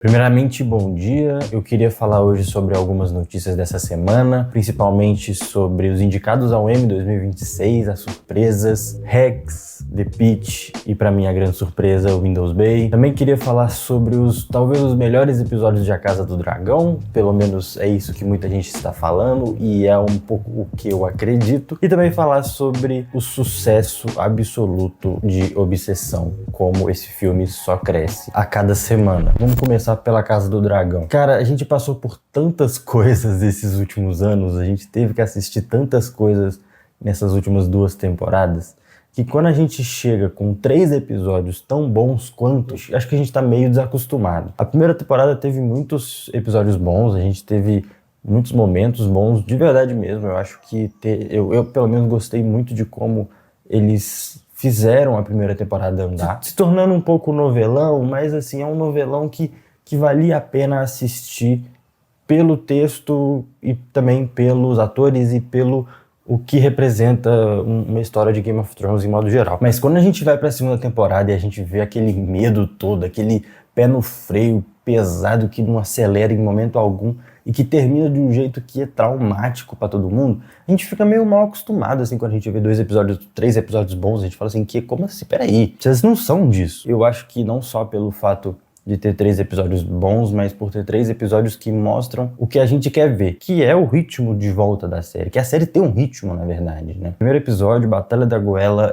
Primeiramente, bom dia. Eu queria falar hoje sobre algumas notícias dessa semana, principalmente sobre os indicados ao Emmy 2026, as surpresas, Rex, The Pitch e, pra mim, a grande surpresa, o Windows Bay. Também queria falar sobre talvez os melhores episódios de A Casa do Dragão, pelo menos é isso que muita gente está falando e é um pouco o que eu acredito. E também falar sobre o sucesso absoluto de Obsessão, como esse filme só cresce a cada semana. Vamos começar pela Casa do Dragão. Cara, a gente passou por tantas coisas esses últimos anos, a gente teve que assistir tantas coisas nessas últimas 2 temporadas, que quando a gente chega com 3 episódios tão bons quanto, acho que a gente tá meio desacostumado. A primeira temporada teve muitos episódios bons, a gente teve muitos momentos bons, de verdade mesmo. Eu acho que eu pelo menos gostei muito de como eles fizeram a primeira temporada andar, se tornando um pouco novelão, mas assim, é um novelão que valia a pena assistir pelo texto e também pelos atores e pelo o que representa uma história de Game of Thrones em modo geral. Mas quando a gente vai pra segunda temporada e a gente vê aquele medo todo, aquele pé no freio pesado que não acelera em momento algum e que termina de um jeito que é traumático pra todo mundo, a gente fica meio mal acostumado, assim, quando a gente vê 2 episódios, 3 episódios bons, a gente fala assim, como assim? Peraí, vocês não são disso. Eu acho que não só pelo fato de ter 3 episódios bons, mas por ter 3 episódios que mostram o que a gente quer ver, que é o ritmo de volta da série, que a série tem um ritmo, na verdade, né? Primeiro episódio, Batalha da Goela,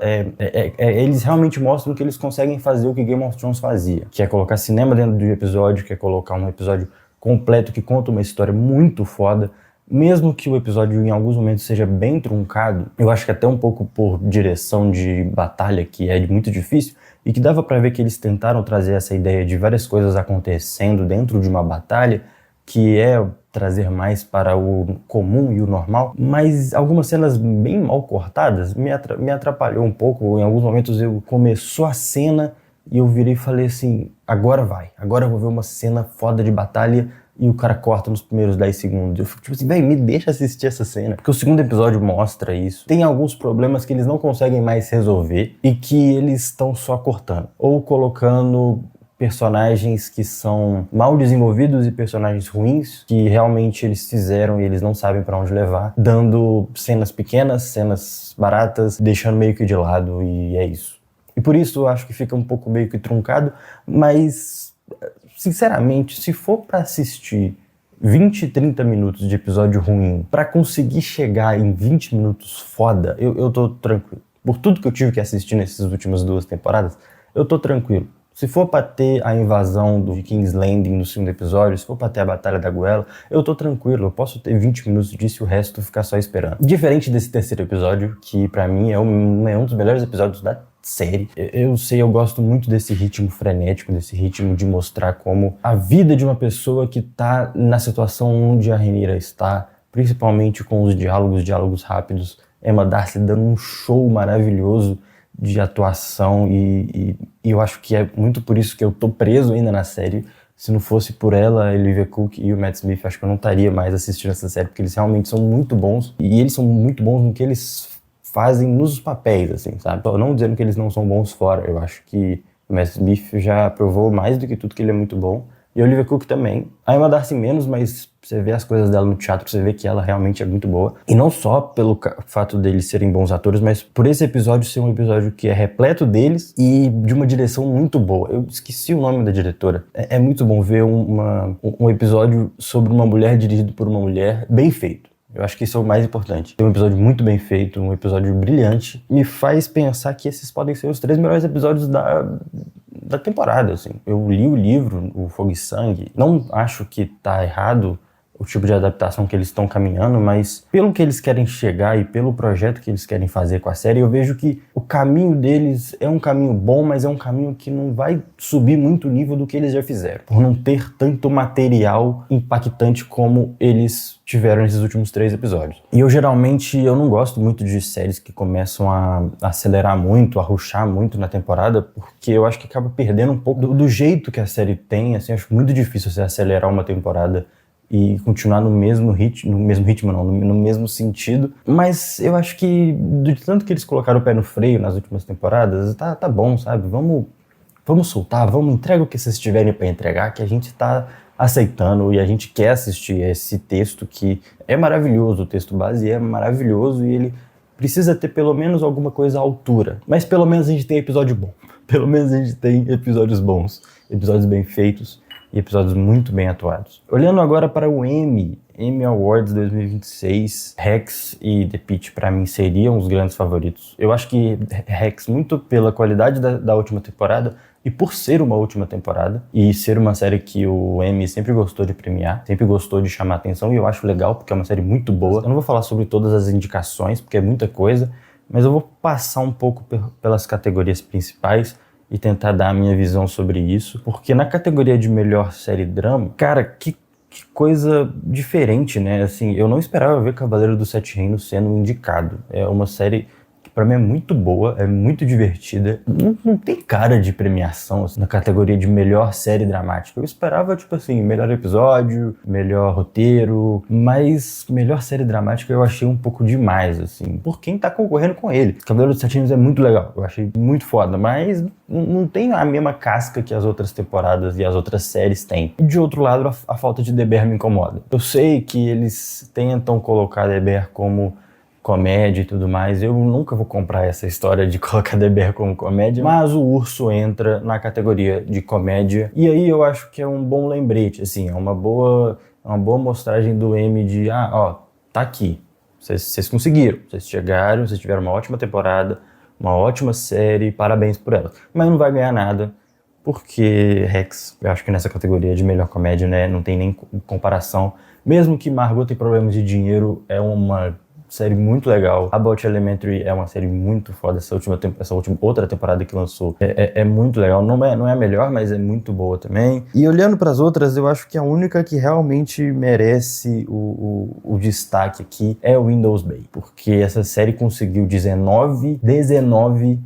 eles realmente mostram que eles conseguem fazer o que Game of Thrones fazia, que é colocar cinema dentro do episódio, que é colocar um episódio completo que conta uma história muito foda, mesmo que o episódio em alguns momentos seja bem truncado. Eu acho que até um pouco por direção de batalha, que é muito difícil, e que dava pra ver que eles tentaram trazer essa ideia de várias coisas acontecendo dentro de uma batalha, que é trazer mais para o comum e o normal, mas algumas cenas bem mal cortadas me atrapalhou um pouco. Em alguns momentos começou a cena e eu virei e falei assim, agora eu vou ver uma cena foda de batalha, e o cara corta nos primeiros 10 segundos. Eu fico tipo assim, me deixa assistir essa cena. Porque o segundo episódio mostra isso. Tem alguns problemas que eles não conseguem mais resolver e que eles estão só cortando. Ou colocando personagens que são mal desenvolvidos e personagens ruins, que realmente eles fizeram e eles não sabem pra onde levar, dando cenas pequenas, cenas baratas, deixando meio que de lado, e é isso. E por isso eu acho que fica um pouco meio que truncado, mas sinceramente, se for pra assistir 20, 30 minutos de episódio ruim pra conseguir chegar em 20 minutos foda, eu tô tranquilo. Por tudo que eu tive que assistir nessas últimas 2 temporadas, eu tô tranquilo. Se for pra ter a invasão do King's Landing no segundo episódio, se for pra ter a Batalha da Goela, eu tô tranquilo. Eu posso ter 20 minutos disso e o resto ficar só esperando. Diferente desse terceiro episódio, que pra mim é um dos melhores episódios da série. Eu gosto muito desse ritmo frenético, desse ritmo de mostrar como a vida de uma pessoa que tá na situação onde a Rhaenyra está, principalmente com os diálogos rápidos, Emma Darcy dando um show maravilhoso de atuação e eu acho que é muito por isso que eu tô preso ainda na série. Se não fosse por ela, a Olivia Cooke e o Matt Smith, acho que eu não estaria mais assistindo essa série, porque eles realmente são muito bons, e eles são muito bons no que eles fazem nos papéis, assim, sabe? Tô não dizendo que eles não são bons fora, eu acho que o Matt Smith já provou mais do que tudo que ele é muito bom, e a Olivia Cooke também. A Emma Darcy menos, mas você vê as coisas dela no teatro, você vê que ela realmente é muito boa. E não só pelo fato deles serem bons atores, mas por esse episódio ser um episódio que é repleto deles e de uma direção muito boa. Eu esqueci o nome da diretora. É muito bom ver um episódio sobre uma mulher dirigido por uma mulher bem feito. Eu acho que isso é o mais importante. Tem um episódio muito bem feito, um episódio brilhante. Me faz pensar que esses podem ser os 3 melhores episódios da temporada, assim. Eu li o livro, o Fogo e Sangue. Não acho que tá errado o tipo de adaptação que eles estão caminhando, mas pelo que eles querem chegar e pelo projeto que eles querem fazer com a série, eu vejo que o caminho deles é um caminho bom, mas é um caminho que não vai subir muito o nível do que eles já fizeram, por não ter tanto material impactante como eles tiveram nesses últimos 3 episódios. E eu não gosto muito de séries que começam a acelerar muito, a rushar muito na temporada, porque eu acho que acaba perdendo um pouco do jeito que a série tem, assim, acho muito difícil você acelerar uma temporada e continuar no mesmo sentido. Mas eu acho que, de tanto que eles colocaram o pé no freio nas últimas temporadas, tá bom, sabe? Vamos vamos soltar, vamos entregar o que vocês tiverem para entregar, que a gente tá aceitando e a gente quer assistir esse texto que é maravilhoso, o texto base é maravilhoso e ele precisa ter pelo menos alguma coisa à altura. Mas pelo menos a gente tem episódio bom. Pelo menos a gente tem episódios bons, episódios bem feitos e episódios muito bem atuados. Olhando agora para o Emmy Awards 2026, Rex e The Pitt pra mim seriam os grandes favoritos. Eu acho que Rex muito pela qualidade da última temporada e por ser uma última temporada e ser uma série que o Emmy sempre gostou de premiar, sempre gostou de chamar atenção e eu acho legal porque é uma série muito boa. Eu não vou falar sobre todas as indicações porque é muita coisa, mas eu vou passar um pouco pelas categorias principais e tentar dar a minha visão sobre isso, porque na categoria de melhor série drama, cara, que coisa diferente, né? Assim, eu não esperava ver Cavaleiro dos Sete Reinos sendo indicado. É uma série que pra mim é muito boa, é muito divertida. Não tem cara de premiação assim, na categoria de melhor série dramática. Eu esperava, tipo assim, melhor episódio, melhor roteiro, mas melhor série dramática eu achei um pouco demais, assim, por quem tá concorrendo com ele. Cavaleiro dos Sete Reinos é muito legal, eu achei muito foda, mas não tem a mesma casca que as outras temporadas e as outras séries têm. E de outro lado, a falta de The Bear me incomoda. Eu sei que eles tentam colocar The Bear como comédia e tudo mais, eu nunca vou comprar essa história de colocar The Bear como comédia, mas o Urso entra na categoria de comédia, e aí eu acho que é um bom lembrete, assim, é uma boa mostragem do Emmy de, tá aqui, vocês conseguiram, vocês chegaram, vocês tiveram uma ótima temporada, uma ótima série, parabéns por ela, mas não vai ganhar nada, porque Rex, eu acho que nessa categoria de melhor comédia, né, não tem nem comparação, mesmo que Margot tem problemas de dinheiro, é uma série muito legal. About Elementary é uma série muito foda. Essa última outra temporada que lançou é muito legal. Não é a melhor, mas é muito boa também. E olhando para as outras, eu acho que a única que realmente merece o destaque aqui é o Windows Bay, porque essa série conseguiu 19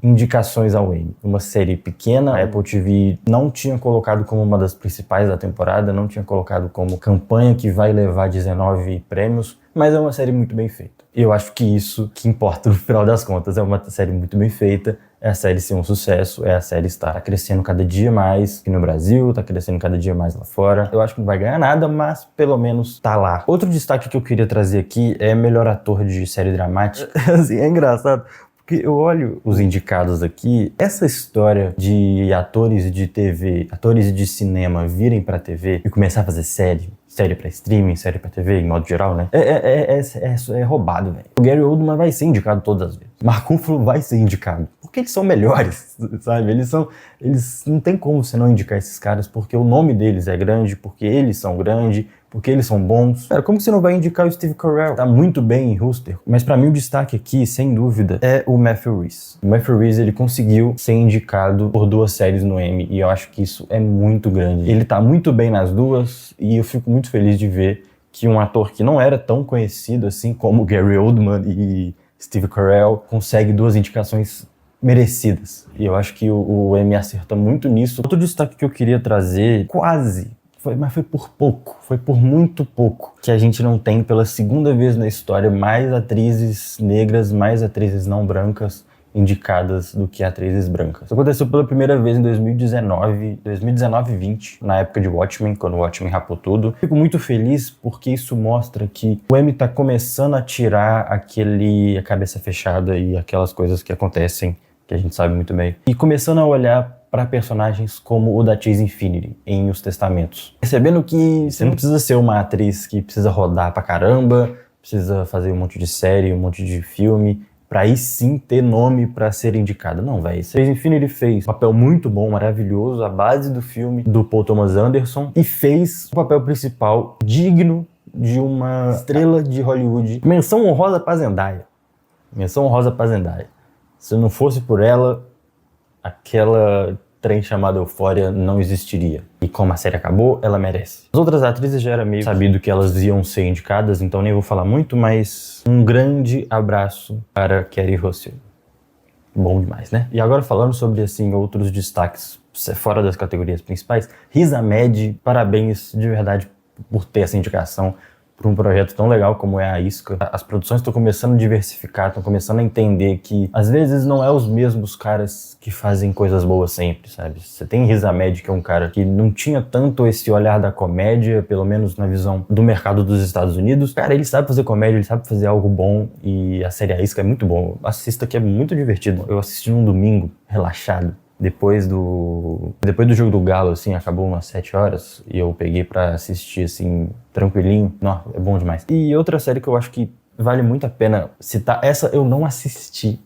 indicações ao Emmy. Uma série pequena, a Apple TV não tinha colocado como uma das principais da temporada, não tinha colocado como campanha que vai levar 19 prêmios, mas é uma série muito bem feita. E eu acho que isso que importa no final das contas. É uma série muito bem feita, é a série ser um sucesso, é a série estar crescendo cada dia mais aqui no Brasil, tá crescendo cada dia mais lá fora. Eu acho que não vai ganhar nada, mas pelo menos tá lá. Outro destaque que eu queria trazer aqui é melhor ator de série dramática. Assim, é engraçado, porque eu olho os indicados aqui, essa história de atores de TV, atores de cinema virem pra TV e começar a fazer série pra streaming, série pra TV, em modo geral, né? É roubado, velho. O Gary Oldman vai ser indicado todas as vezes. Mark Ruffalo vai ser indicado. Porque eles são melhores, sabe? Eles não tem como você não indicar esses caras, porque o nome deles é grande, porque eles são grandes, porque eles são bons. Cara, como que você não vai indicar o Steve Carell? Tá muito bem em Rooster. Mas pra mim o destaque aqui, sem dúvida, é o Matthew Rhys. O Matthew Rhys, ele conseguiu ser indicado por 2 séries no Emmy, e eu acho que isso é muito grande. Ele tá muito bem nas duas, e eu fico muito feliz de ver que um ator que não era tão conhecido assim como Gary Oldman e Steve Carell consegue 2 indicações merecidas. E eu acho que o Emmy acerta muito nisso. Outro destaque que eu queria trazer, mas foi por pouco, foi por muito pouco, que a gente não tem pela segunda vez na história mais atrizes negras, mais atrizes não brancas indicadas do que atrizes brancas. Isso aconteceu pela primeira vez em 2019 e 20, na época de Watchmen, quando o Watchmen rapou tudo. Fico muito feliz porque isso mostra que o Emmy tá começando a tirar a cabeça fechada e aquelas coisas que acontecem, que a gente sabe muito bem, e começando a olhar para personagens como o da Chase Infinity em Os Testamentos. Percebendo que você não precisa ser uma atriz que precisa rodar pra caramba, precisa fazer um monte de série, um monte de filme, pra aí sim ter nome pra ser indicada. Não, velho. Chase Infinity fez um papel muito bom, maravilhoso, a base do filme do Paul Thomas Anderson, e fez o papel principal digno de uma estrela de Hollywood. Menção honrosa pra Zendaya. Menção honrosa pra Zendaya. Se não fosse por ela, aquela trem chamada Euphoria não existiria. E como a série acabou, ela merece. As outras atrizes já era meio sabido que elas iam ser indicadas, então nem vou falar muito, mas um grande abraço para Kerry Russell. Bom demais, né? E agora falando sobre, assim, outros destaques fora das categorias principais, Riz Ahmed, parabéns de verdade por ter essa indicação, por um projeto tão legal como é a Isca. As produções estão começando a diversificar, estão começando a entender que às vezes não é os mesmos caras que fazem coisas boas sempre, sabe? Você tem Riz Ahmed, que é um cara que não tinha tanto esse olhar da comédia, pelo menos na visão do mercado dos Estados Unidos. Cara, ele sabe fazer comédia, ele sabe fazer algo bom, e a série A Isca é muito bom. Assista, que é muito divertido. Eu assisti num domingo, relaxado. Depois do jogo do Galo, assim, acabou umas 7 horas e eu peguei pra assistir, assim, tranquilinho. Não, é bom demais. E outra série que eu acho que vale muito a pena citar, essa eu não assisti.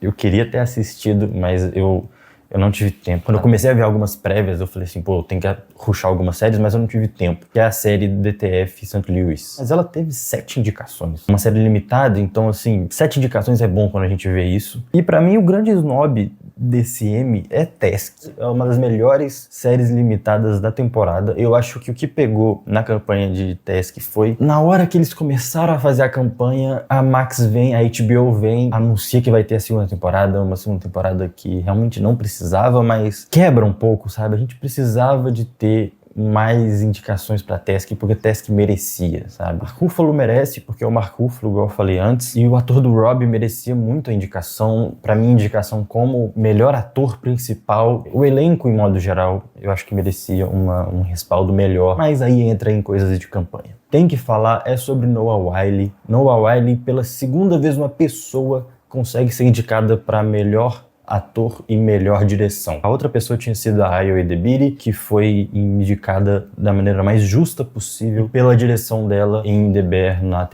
Eu queria ter assistido, mas eu não tive tempo. Quando eu comecei a ver algumas prévias, eu falei assim, pô, eu tenho que rushar algumas séries, mas eu não tive tempo. Que é a série DTF St. Louis. Mas ela teve 7 indicações. Uma série limitada, então, assim, 7 indicações é bom quando a gente vê isso. E pra mim, o grande snob desse M é Task. É uma das melhores séries limitadas da temporada. Eu acho que o que pegou na campanha de Task foi, na hora que eles começaram a fazer a campanha, a Max vem, a HBO vem, anuncia que vai ter a segunda temporada, uma segunda temporada que realmente não precisava, mas quebra um pouco, sabe? A gente precisava de ter mais indicações pra Task, porque Task merecia, sabe? Mark Ruffalo merece, porque é o Mark Ruffalo, igual eu falei antes, e o ator do Rob merecia muito a indicação, pra mim, indicação como melhor ator principal. O elenco, em modo geral, eu acho que merecia um respaldo melhor, mas aí entra em coisas de campanha. Tem que falar sobre Noah Wyle. Noah Wyle, pela segunda vez, uma pessoa consegue ser indicada pra melhor ator e melhor direção. A outra pessoa tinha sido a Ayo Edebiri, que foi indicada da maneira mais justa possível pela direção dela em The Bear na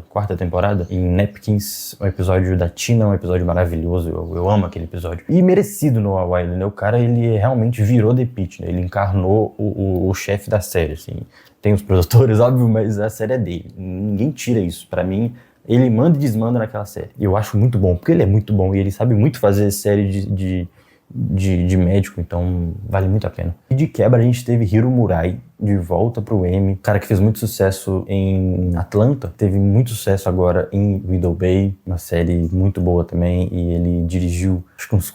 quarta temporada, em Napkins, um episódio da Tina, um episódio maravilhoso, eu amo aquele episódio. E merecido Noah Wyle, né? O cara, ele realmente virou The Pitt, né? Ele encarnou o chefe da série, assim. Tem os produtores, óbvio, mas a série é dele. Ninguém tira isso. Pra mim, ele manda e desmanda naquela série. E eu acho muito bom, porque ele é muito bom e ele sabe muito fazer série de médico, então vale muito a pena. E de quebra a gente teve Hiro Murai de volta pro Emmy, cara que fez muito sucesso em Atlanta, teve muito sucesso agora em Widow Bay, uma série muito boa também, e ele dirigiu acho que uns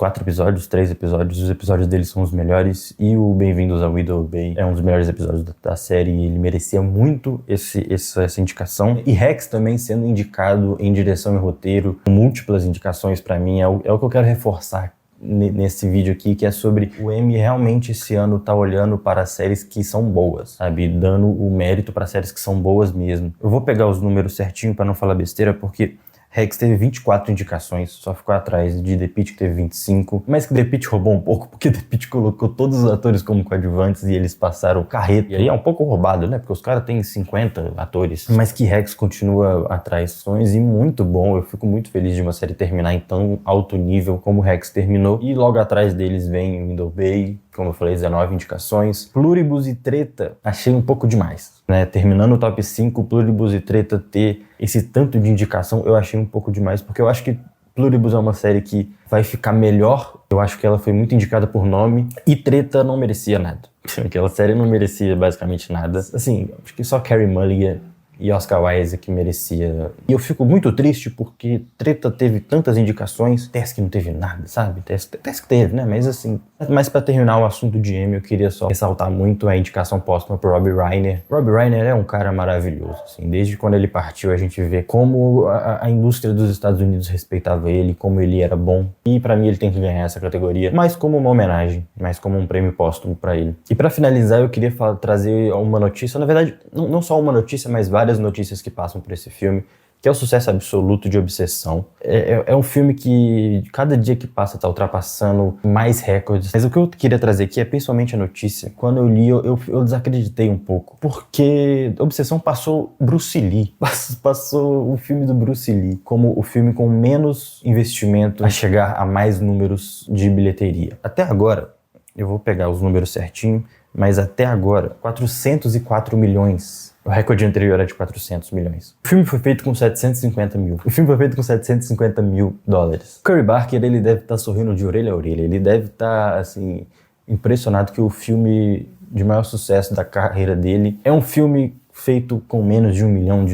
3 episódios, os episódios dele são os melhores, e o Bem-vindos a Widow Bay é um dos melhores episódios da série, e ele merecia muito essa indicação. E Rex também sendo indicado em direção e roteiro, com múltiplas indicações, pra mim é o que eu quero reforçar nesse vídeo aqui, que é sobre o Emmy realmente esse ano tá olhando para séries que são boas, sabe? Dando o mérito para séries que são boas mesmo. Eu vou pegar os números certinho para não falar besteira, porque Rex teve 24 indicações, só ficou atrás de The Pitt, que teve 25, mas que The Pitt roubou um pouco, porque The Pitt colocou todos os atores como coadjuvantes e eles passaram carreta. E aí é um pouco roubado, né? Porque os caras têm 50 atores, mas que Rex continua atrás e muito bom. Eu fico muito feliz de uma série terminar em tão alto nível como Rex terminou. E logo atrás deles vem Widow Bay, como eu falei, 19 indicações. Pluribus e Treta, achei um pouco demais, né? Terminando o top 5, Pluribus e Treta ter esse tanto de indicação, eu achei um pouco demais, porque eu acho que Pluribus é uma série que vai ficar melhor. Eu acho que ela foi muito indicada por nome, e Treta não merecia nada. Aquela série não merecia basicamente nada. Assim, acho que só Carey Mulligan e Oscar Isaac merecia. E eu fico muito triste porque Treta teve tantas indicações, Task não teve nada, sabe? Task teve, né? Mas assim, mas pra terminar o assunto de Emmy, eu queria só ressaltar muito a indicação póstuma pro Rob Reiner. Rob Reiner é um cara maravilhoso, assim. Desde quando ele partiu, a gente vê como a indústria dos Estados Unidos respeitava ele, como ele era bom. E pra mim ele tem que ganhar essa categoria, mais como uma homenagem, mais como um prêmio póstumo pra ele. E pra finalizar, eu queria trazer uma notícia, na verdade, não só uma notícia, mas várias notícias que passam por esse filme, que é o sucesso absoluto de Obsessão. É um filme que, cada dia que passa, tá ultrapassando mais recordes. Mas o que eu queria trazer aqui é principalmente a notícia. Quando eu li, eu desacreditei um pouco. Porque Obsessão passou Bruce Lee. Passou o filme do Bruce Lee como o filme com menos investimento a chegar a mais números de bilheteria. Até agora, eu vou pegar os números certinho, mas até agora, 404 milhões. O recorde anterior era de 400 milhões. O filme foi feito com 750 mil. O filme foi feito com 750 mil dólares. Curry Barker, ele deve estar sorrindo de orelha a orelha. Ele deve estar, assim, impressionado que o filme de maior sucesso da carreira dele é um filme feito com menos de $1 milhão.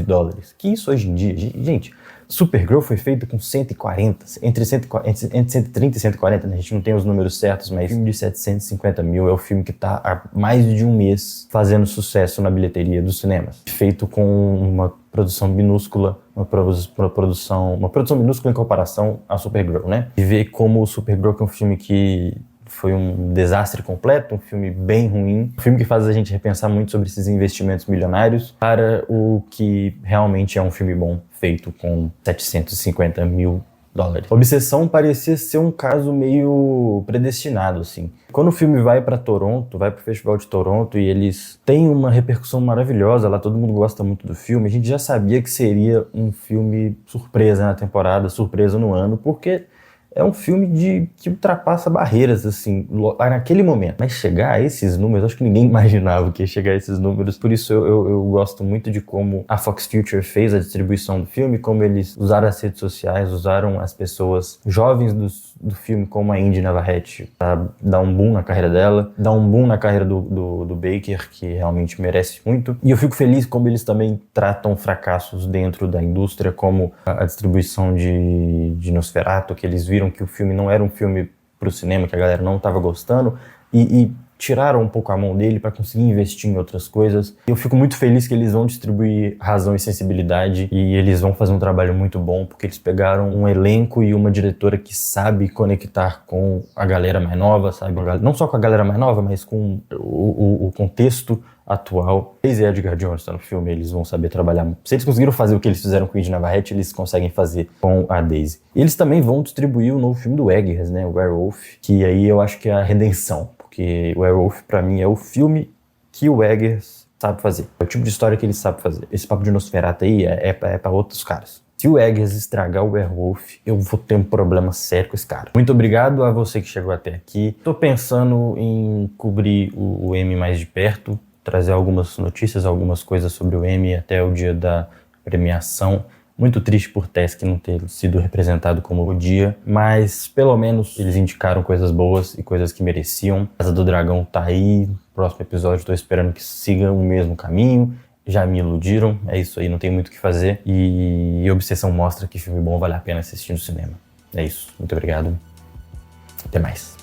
Que isso hoje em dia, gente, Supergirl foi feito com 140, entre 130 e 140, né? A gente não tem os números certos, mas o filme de 750 mil é o filme que tá há mais de um mês fazendo sucesso na bilheteria dos cinemas. Feito com uma produção minúscula, uma produção minúscula em comparação a Supergirl, né? E ver como o Supergirl, que é um filme que foi um desastre completo, um filme bem ruim, um filme que faz a gente repensar muito sobre esses investimentos milionários para o que realmente é um filme bom, feito com 750 mil dólares. Obsessão parecia ser um caso meio predestinado, assim. Quando o filme vai para Toronto, vai pro Festival de Toronto e eles têm uma repercussão maravilhosa, lá todo mundo gosta muito do filme, a gente já sabia que seria um filme surpresa na temporada, surpresa no ano, porque é um filme que ultrapassa barreiras, assim, naquele momento. Mas chegar a esses números, acho que ninguém imaginava que ia chegar a esses números. Por isso eu gosto muito de como a Fox Future fez a distribuição do filme, como eles usaram as redes sociais, usaram as pessoas jovens do filme, como a Indy Navarrete, pra dar um boom na carreira dela, dar um boom na carreira do Baker, que realmente merece muito. E eu fico feliz como eles também tratam fracassos dentro da indústria, como a distribuição de Nosferatu, que eles viram que o filme não era um filme pro cinema, que a galera não estava gostando, e tiraram um pouco a mão dele para conseguir investir em outras coisas. Eu fico muito feliz que eles vão distribuir Razão e Sensibilidade e eles vão fazer um trabalho muito bom, porque eles pegaram um elenco e uma diretora que sabe conectar com a galera mais nova, sabe? Não só com a galera mais nova, mas com o contexto atual. Daisy Edgar Jones está no filme, eles vão saber trabalhar. Se eles conseguiram fazer o que eles fizeram com Indy Navarrete, eles conseguem fazer com a Daisy. E eles também vão distribuir o novo filme do Eggers, né? O Werewolf, que aí eu acho que é a redenção, porque o Werewolf pra mim é o filme que o Eggers sabe fazer. É o tipo de história que ele sabe fazer. Esse papo de Nosferatu aí é pra outros caras. Se o Eggers estragar o Werewolf, eu vou ter um problema sério com esse cara. Muito obrigado a você que chegou até aqui. Tô pensando em cobrir o Emmy mais de perto, trazer algumas notícias, algumas coisas sobre o Emmy até o dia da premiação. Muito triste por Tesk não ter sido representado como o dia, mas pelo menos eles indicaram coisas boas e coisas que mereciam. Casa do Dragão tá aí, próximo episódio tô esperando que sigam o mesmo caminho. Já me iludiram, é isso aí, não tem muito o que fazer. E Obsessão mostra que filme bom vale a pena assistir no cinema. É isso, muito obrigado, até mais.